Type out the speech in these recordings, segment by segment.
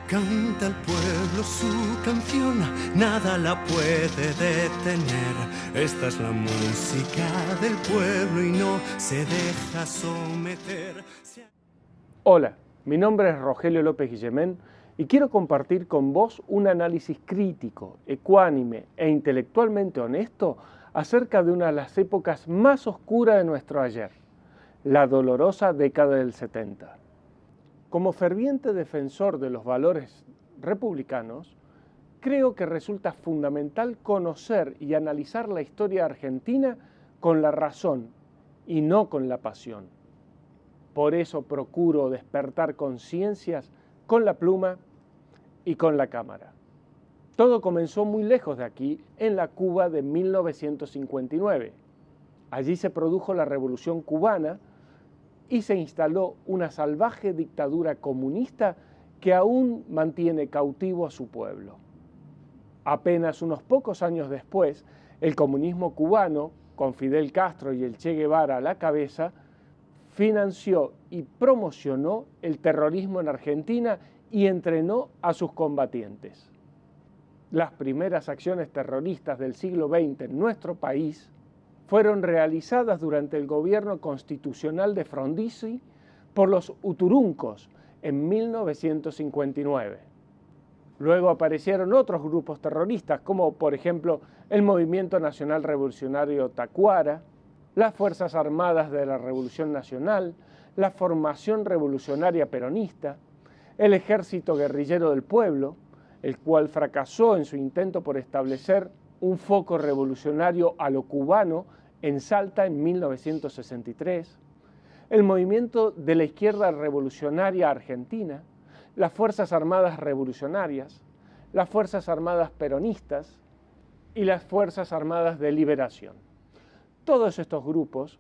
Canta el pueblo su canción, nada la puede detener. Esta es la música del pueblo y no se deja someter. Hola, mi nombre es Rogelio López Guillemén y quiero compartir con vos un análisis crítico, ecuánime e intelectualmente honesto acerca de una de las épocas más oscuras de nuestro ayer, la dolorosa década del 70. Como ferviente defensor de los valores republicanos, creo que resulta fundamental conocer y analizar la historia argentina con la razón y no con la pasión. Por eso procuro despertar conciencias con la pluma y con la cámara. Todo comenzó muy lejos de aquí, en la Cuba de 1959. Allí se produjo la Revolución Cubana y se instaló una salvaje dictadura comunista que aún mantiene cautivo a su pueblo. Apenas unos pocos años después, el comunismo cubano, con Fidel Castro y el Che Guevara a la cabeza, financió y promocionó el terrorismo en Argentina y entrenó a sus combatientes. Las primeras acciones terroristas del siglo XX en nuestro país fueron realizadas durante el gobierno constitucional de Frondizi por los Uturuncos en 1959. Luego aparecieron otros grupos terroristas, como por ejemplo el Movimiento Nacional Revolucionario Tacuara, las Fuerzas Armadas de la Revolución Nacional, la Formación Revolucionaria Peronista, el Ejército Guerrillero del Pueblo, el cual fracasó en su intento por establecer un foco revolucionario a lo cubano en Salta en 1963, el Movimiento de la Izquierda Revolucionaria Argentina, las Fuerzas Armadas Revolucionarias, las Fuerzas Armadas Peronistas y las Fuerzas Armadas de Liberación. Todos estos grupos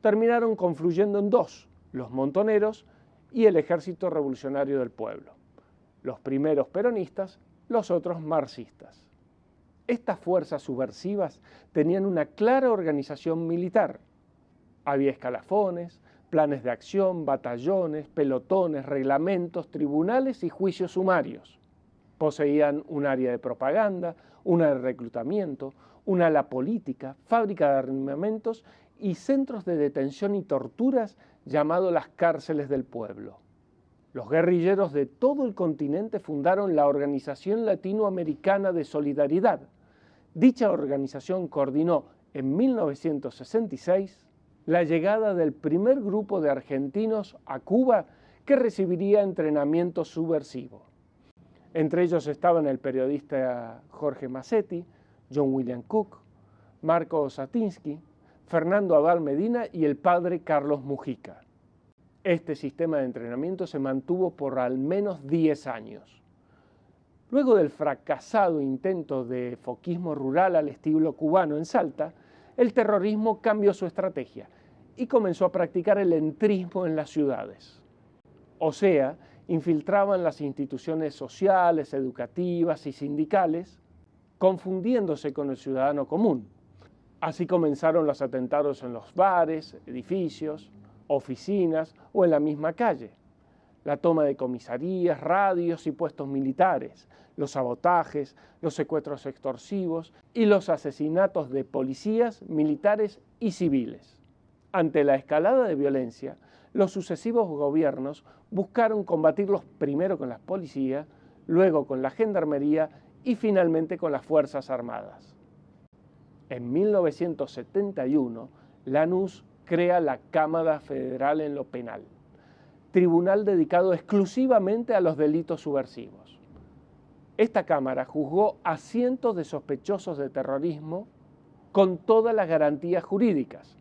terminaron confluyendo en dos, los montoneros y el Ejército Revolucionario del Pueblo. Los primeros peronistas, los otros marxistas. Estas fuerzas subversivas tenían una clara organización militar. Había escalafones, planes de acción, batallones, pelotones, reglamentos, tribunales y juicios sumarios. Poseían un área de propaganda, una de reclutamiento, una ala política, fábrica de armamentos y centros de detención y torturas llamados las cárceles del pueblo. Los guerrilleros de todo el continente fundaron la Organización Latinoamericana de Solidaridad. Dicha organización coordinó en 1966 la llegada del primer grupo de argentinos a Cuba que recibiría entrenamiento subversivo. Entre ellos estaban el periodista Jorge Massetti, John William Cook, Marco Satinsky, Fernando Abal Medina y el padre Carlos Mujica. Este sistema de entrenamiento se mantuvo por al menos 10 años. Luego del fracasado intento de foquismo rural al estilo cubano en Salta, el terrorismo cambió su estrategia y comenzó a practicar el entrismo en las ciudades. O sea, infiltraban las instituciones sociales, educativas y sindicales, confundiéndose con el ciudadano común. Así comenzaron los atentados en los bares, edificios, oficinas o en la misma calle. La toma de comisarías, radios y puestos militares, los sabotajes, los secuestros extorsivos y los asesinatos de policías, militares y civiles. Ante la escalada de violencia, los sucesivos gobiernos buscaron combatirlos primero con las policías, luego con la gendarmería y finalmente con las Fuerzas Armadas. En 1971, Lanús crea la Cámara Federal en lo Penal, tribunal dedicado exclusivamente a los delitos subversivos. Esta Cámara juzgó a cientos de sospechosos de terrorismo con todas las garantías jurídicas.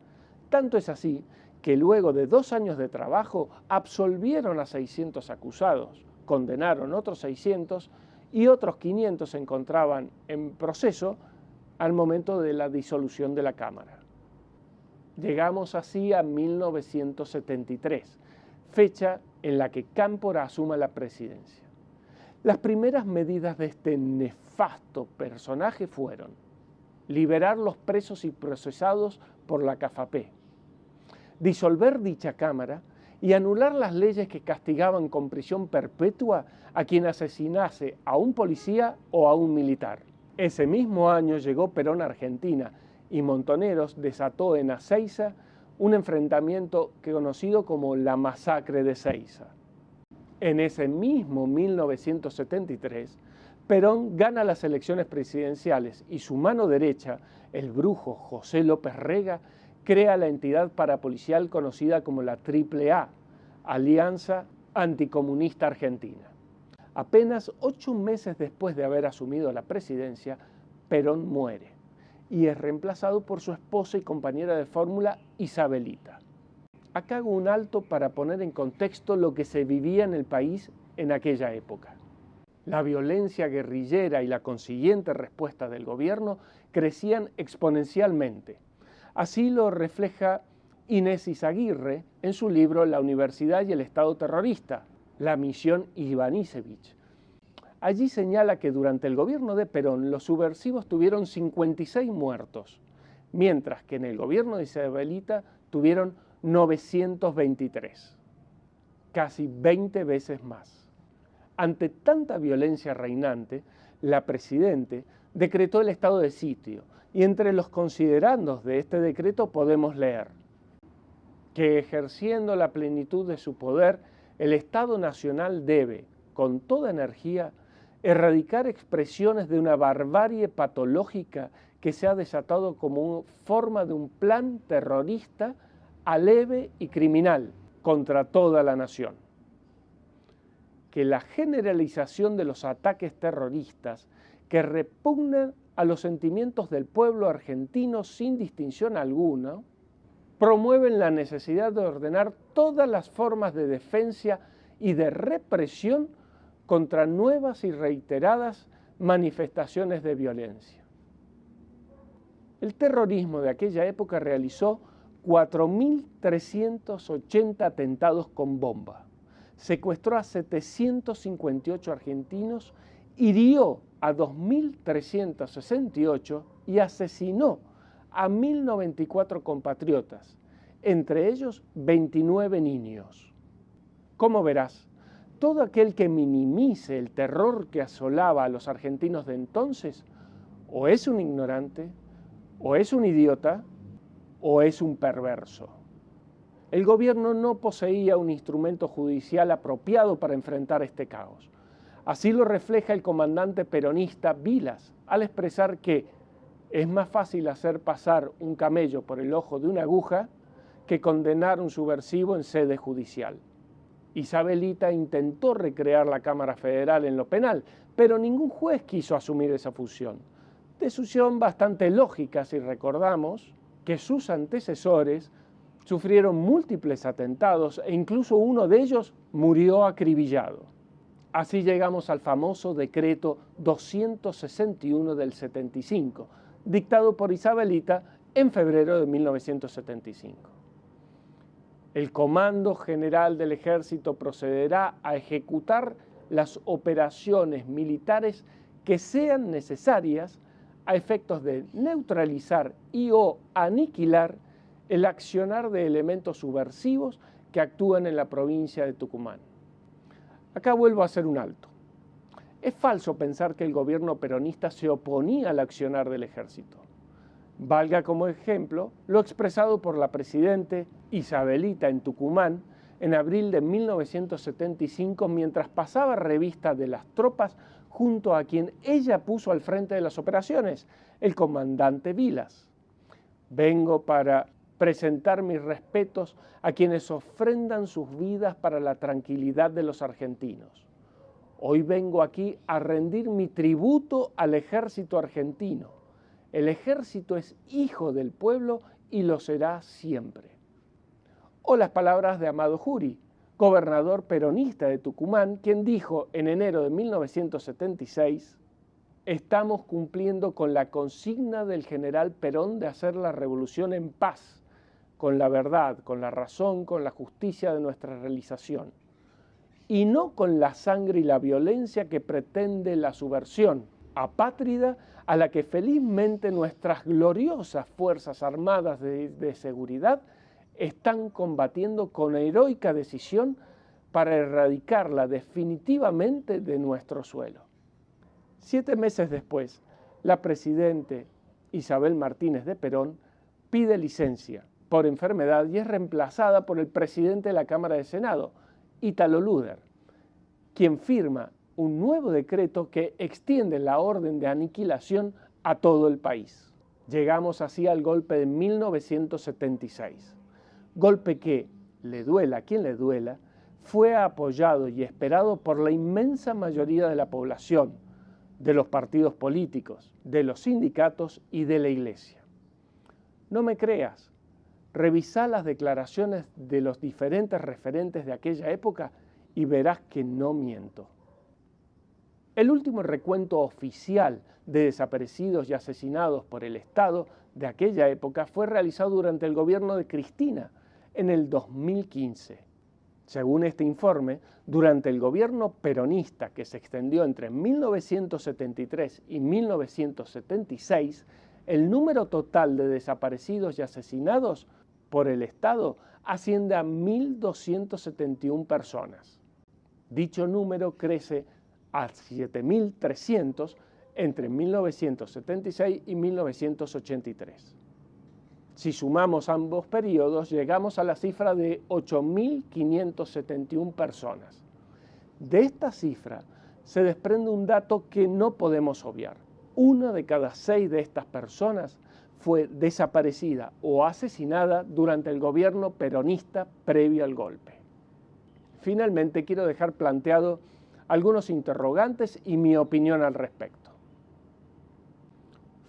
Tanto es así que luego de 2 años de trabajo absolvieron a 600 acusados, condenaron otros 600 y otros 500 se encontraban en proceso al momento de la disolución de la Cámara. Llegamos así a 1973, fecha en la que Cámpora asuma la presidencia. Las primeras medidas de este nefasto personaje fueron liberar los presos y procesados por la CAFAPé, disolver dicha Cámara y anular las leyes que castigaban con prisión perpetua a quien asesinase a un policía o a un militar. Ese mismo año llegó Perón a Argentina y Montoneros desató en Ezeiza un enfrentamiento conocido como la Masacre de Ezeiza. En ese mismo 1973, Perón gana las elecciones presidenciales y su mano derecha, el brujo José López Rega, crea la entidad parapolicial conocida como la AAA, Alianza Anticomunista Argentina. Apenas 8 meses después de haber asumido la presidencia, Perón muere y es reemplazado por su esposa y compañera de fórmula, Isabelita. Acá hago un alto para poner en contexto lo que se vivía en el país en aquella época. La violencia guerrillera y la consiguiente respuesta del gobierno crecían exponencialmente. Así lo refleja Inés Izaguirre en su libro La Universidad y el Estado Terrorista, la misión Ivanišević. Allí señala que durante el gobierno de Perón los subversivos tuvieron 56 muertos, mientras que en el gobierno de Isabelita tuvieron 923, casi 20 veces más. Ante tanta violencia reinante, la Presidente decretó el estado de sitio y entre los considerandos de este decreto podemos leer que ejerciendo la plenitud de su poder, el Estado Nacional debe, con toda energía, erradicar expresiones de una barbarie patológica que se ha desatado como forma de un plan terrorista aleve y criminal contra toda la nación. Que la generalización de los ataques terroristas que repugnan a los sentimientos del pueblo argentino sin distinción alguna, promueven la necesidad de ordenar todas las formas de defensa y de represión contra nuevas y reiteradas manifestaciones de violencia. El terrorismo de aquella época realizó 4.380 atentados con bomba, secuestró a 758 argentinos, hirió a 2.368 y asesinó a 1.094 compatriotas, entre ellos 29 niños. Como verás, todo aquel que minimice el terror que asolaba a los argentinos de entonces, o es un ignorante, o es un idiota, o es un perverso. El gobierno no poseía un instrumento judicial apropiado para enfrentar este caos. Así lo refleja el comandante peronista Vilas al expresar que es más fácil hacer pasar un camello por el ojo de una aguja que condenar a un subversivo en sede judicial. Isabelita intentó recrear la Cámara Federal en lo penal, pero ningún juez quiso asumir esa función. Decisión bastante lógica si recordamos que sus antecesores sufrieron múltiples atentados e incluso uno de ellos murió acribillado. Así llegamos al famoso decreto 261 del 75, dictado por Isabelita en febrero de 1975. El Comando General del Ejército procederá a ejecutar las operaciones militares que sean necesarias a efectos de neutralizar y o aniquilar el accionar de elementos subversivos que actúan en la provincia de Tucumán. Acá vuelvo a hacer un alto. Es falso pensar que el gobierno peronista se oponía al accionar del ejército. Valga como ejemplo lo expresado por la presidente Isabelita en Tucumán en abril de 1975 mientras pasaba revista de las tropas junto a quien ella puso al frente de las operaciones, el comandante Vilas. Vengo para presentar mis respetos a quienes ofrendan sus vidas para la tranquilidad de los argentinos. Hoy vengo aquí a rendir mi tributo al ejército argentino. El ejército es hijo del pueblo y lo será siempre. O las palabras de Amado Jury, gobernador peronista de Tucumán, quien dijo en enero de 1976: estamos cumpliendo con la consigna del general Perón de hacer la revolución en paz, con la verdad, con la razón, con la justicia de nuestra realización, y no con la sangre y la violencia que pretende la subversión apátrida a la que felizmente nuestras gloriosas Fuerzas Armadas de seguridad están combatiendo con heroica decisión para erradicarla definitivamente de nuestro suelo. 7 meses después, la presidenta Isabel Martínez de Perón pide licencia por enfermedad y es reemplazada por el presidente de la Cámara de Senado, Ítalo Luder, quien firma un nuevo decreto que extiende la orden de aniquilación a todo el país. Llegamos así al golpe de 1976, golpe que, le duela a quien le duela, fue apoyado y esperado por la inmensa mayoría de la población, de los partidos políticos, de los sindicatos y de la Iglesia. No me creas, revisá las declaraciones de los diferentes referentes de aquella época y verás que no miento. El último recuento oficial de desaparecidos y asesinados por el Estado de aquella época fue realizado durante el gobierno de Cristina en el 2015. Según este informe, durante el gobierno peronista que se extendió entre 1973 y 1976, el número total de desaparecidos y asesinados por el Estado asciende a 1.271 personas. Dicho número crece a 7.300 entre 1976 y 1983. Si sumamos ambos periodos, llegamos a la cifra de 8.571 personas. De esta cifra se desprende un dato que no podemos obviar. 1 de cada 6 de estas personas fue desaparecida o asesinada durante el gobierno peronista previo al golpe. Finalmente, quiero dejar planteado algunos interrogantes y mi opinión al respecto.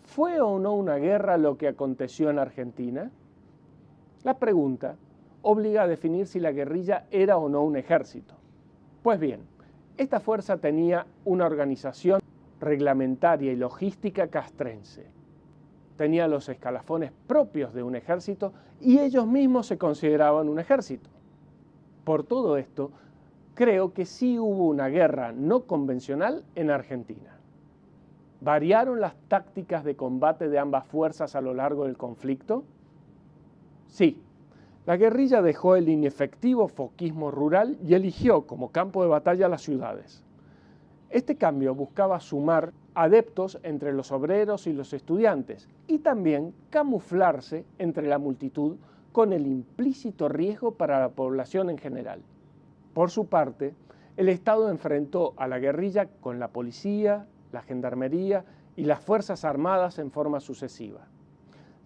¿Fue o no una guerra lo que aconteció en Argentina? La pregunta obliga a definir si la guerrilla era o no un ejército. Pues bien, esta fuerza tenía una organización reglamentaria y logística castrense. Tenía los escalafones propios de un ejército y ellos mismos se consideraban un ejército. Por todo esto, creo que sí hubo una guerra no convencional en Argentina. ¿Variaron las tácticas de combate de ambas fuerzas a lo largo del conflicto? Sí. La guerrilla dejó el inefectivo foquismo rural y eligió como campo de batalla las ciudades. Este cambio buscaba sumar adeptos entre los obreros y los estudiantes y también camuflarse entre la multitud con el implícito riesgo para la población en general. Por su parte, el Estado enfrentó a la guerrilla con la policía, la gendarmería y las Fuerzas Armadas en forma sucesiva.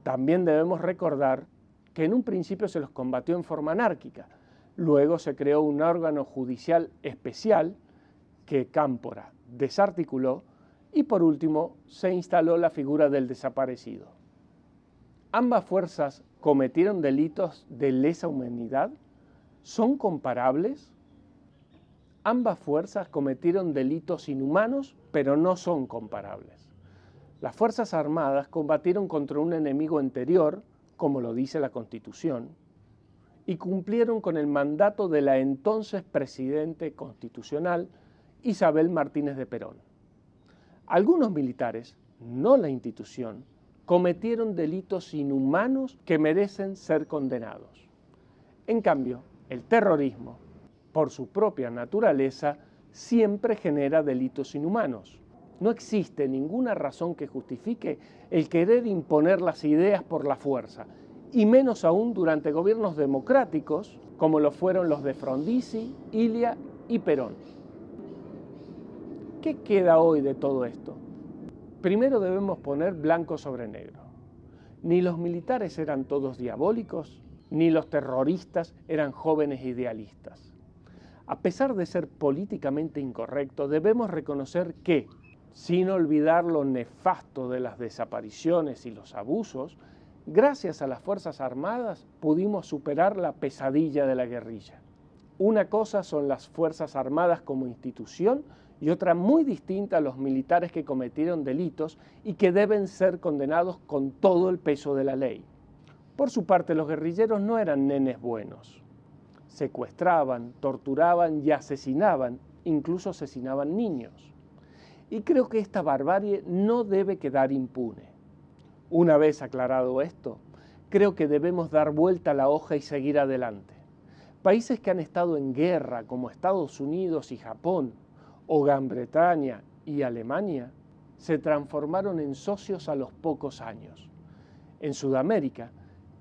También debemos recordar que en un principio se los combatió en forma anárquica, luego se creó un órgano judicial especial que Cámpora desarticuló y por último se instaló la figura del desaparecido. ¿Ambas fuerzas cometieron delitos de lesa humanidad? ¿Son comparables? Ambas fuerzas cometieron delitos inhumanos, pero no son comparables. Las Fuerzas Armadas combatieron contra un enemigo anterior, como lo dice la Constitución, y cumplieron con el mandato de la entonces Presidente Constitucional, Isabel Martínez de Perón. Algunos militares, no la institución, cometieron delitos inhumanos que merecen ser condenados. En cambio, el terrorismo, por su propia naturaleza, siempre genera delitos inhumanos. No existe ninguna razón que justifique el querer imponer las ideas por la fuerza, y menos aún durante gobiernos democráticos, como lo fueron los de Frondizi, Ilia y Perón. ¿Qué queda hoy de todo esto? Primero debemos poner blanco sobre negro. Ni los militares eran todos diabólicos, ni los terroristas eran jóvenes idealistas. A pesar de ser políticamente incorrecto, debemos reconocer que, sin olvidar lo nefasto de las desapariciones y los abusos, gracias a las Fuerzas Armadas pudimos superar la pesadilla de la guerrilla. Una cosa son las Fuerzas Armadas como institución y otra muy distinta a los militares que cometieron delitos y que deben ser condenados con todo el peso de la ley. Por su parte, los guerrilleros no eran nenes buenos. Secuestraban, torturaban y asesinaban, incluso asesinaban niños. Y creo que esta barbarie no debe quedar impune. Una vez aclarado esto, creo que debemos dar vuelta a la hoja y seguir adelante. Países que han estado en guerra, como Estados Unidos y Japón, o Gran Bretaña y Alemania, se transformaron en socios a los pocos años. En Sudamérica,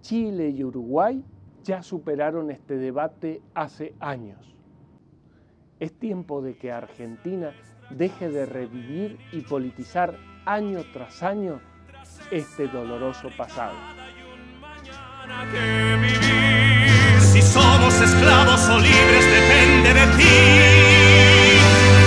Chile y Uruguay ya superaron este debate hace años. Es tiempo de que Argentina deje de revivir y politizar año tras año este doloroso pasado. Si somos esclavos o libres depende de ti.